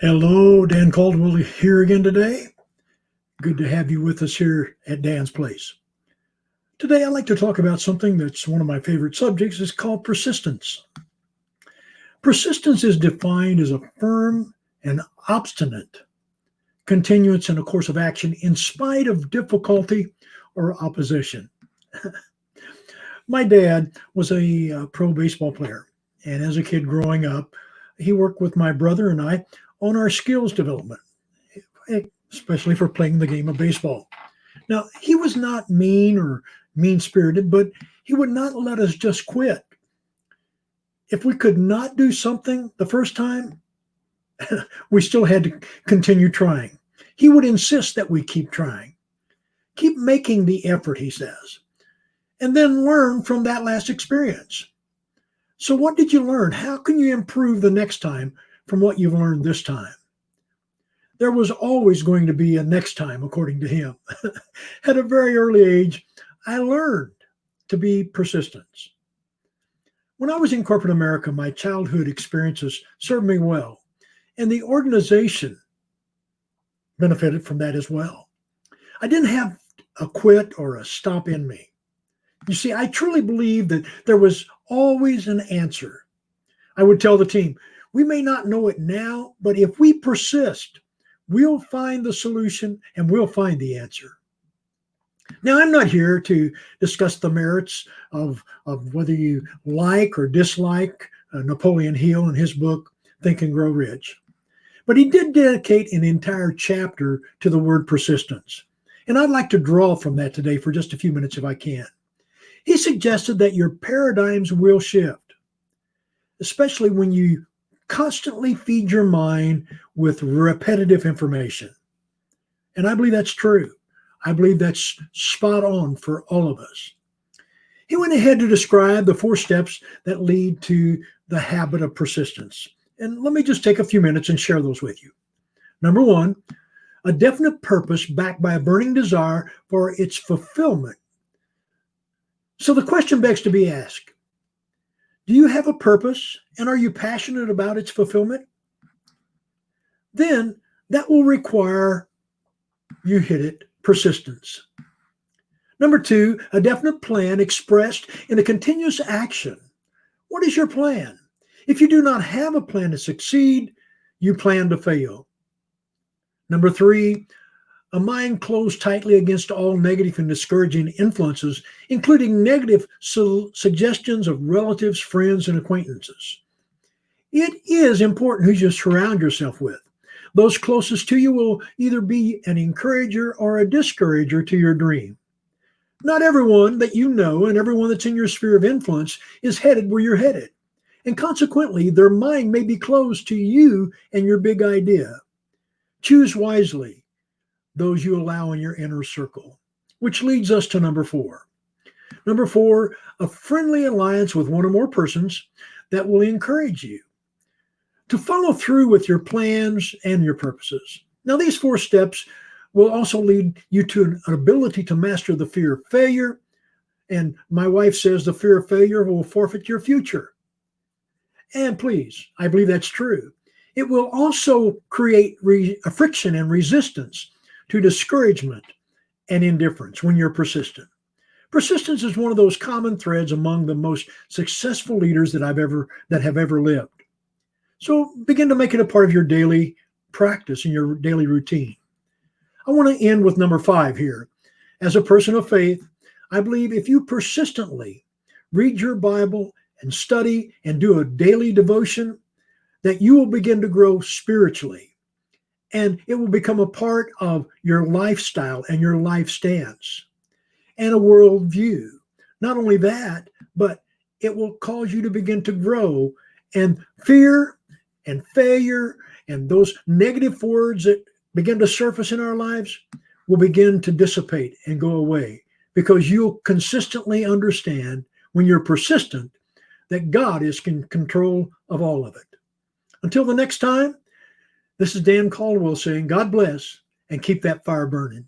Hello, Dan Caldwell here again today. Good to have you with us here at Dan's Place. Today, I'd like to talk about something that's one of my favorite subjects. It's called persistence. Persistence is defined as a firm and obstinate continuance in a course of action in spite of difficulty or opposition. My dad was a pro baseball player, and as a kid growing up, he worked with my brother and I on our skills development, especially for playing the game of baseball. Now, he was not mean or mean spirited, but he would not let us just quit. If we could not do something the first time, we still had to continue trying. He would insist that we keep trying, keep making the effort, he says, and then learn from that last experience. So, what did you learn? How can you improve the next time from what you've learned this time? There was always going to be a next time, according to him. At a very early age, I learned to be persistent. When I was in corporate America, my childhood experiences served me well, and the organization benefited from that as well. I didn't have a quit or a stop in me. You see, I truly believe that there was always an answer. I would tell the team, we may not know it now, but if we persist, we'll find the solution and we'll find the answer. Now, I'm not here to discuss the merits of whether you like or dislike Napoleon Hill in his book, Think and Grow Rich. But he did dedicate an entire chapter to the word persistence. And I'd like to draw from that today for just a few minutes if I can. He suggested that your paradigms will shift, especially when you constantly feed your mind with repetitive information. And I believe that's true. I believe that's spot on for all of us. He went ahead to describe the 4 steps that lead to the habit of persistence. And let me just take a few minutes and share those with you. Number 1, a definite purpose backed by a burning desire for its fulfillment. So the question begs to be asked, do you have a purpose and are you passionate about its fulfillment? Then that will require, you hit it, persistence. Number 2, a definite plan expressed in a continuous action. What is your plan? If you do not have a plan to succeed, you plan to fail. Number 3, a mind closed tightly against all negative and discouraging influences, including negative suggestions of relatives, friends, and acquaintances. It is important who you surround yourself with. Those closest to you will either be an encourager or a discourager to your dream. Not everyone that you know and everyone that's in your sphere of influence is headed where you're headed. And consequently, their mind may be closed to you and your big idea. Choose wisely those you allow in your inner circle, which leads us to number 4. Number 4, a friendly alliance with one or more persons that will encourage you to follow through with your plans and your purposes. Now, these 4 steps will also lead you to an ability to master the fear of failure. And my wife says the fear of failure will forfeit your future. And please, I believe that's true. It will also create a friction and resistance to discouragement and indifference when you're persistent. Persistence is one of those common threads among the most successful leaders that have ever lived. So begin to make it a part of your daily practice and your daily routine. I want to end with number 5 here. As a person of faith, I believe if you persistently read your Bible and study and do a daily devotion, that you will begin to grow spiritually. And it will become a part of your lifestyle and your life stance and a worldview. Not only that, but it will cause you to begin to grow, and fear and failure and those negative words that begin to surface in our lives will begin to dissipate and go away, because you'll consistently understand, when you're persistent, that God is in control of all of it. Until the next time, this is Dan Caldwell saying, God bless and keep that fire burning.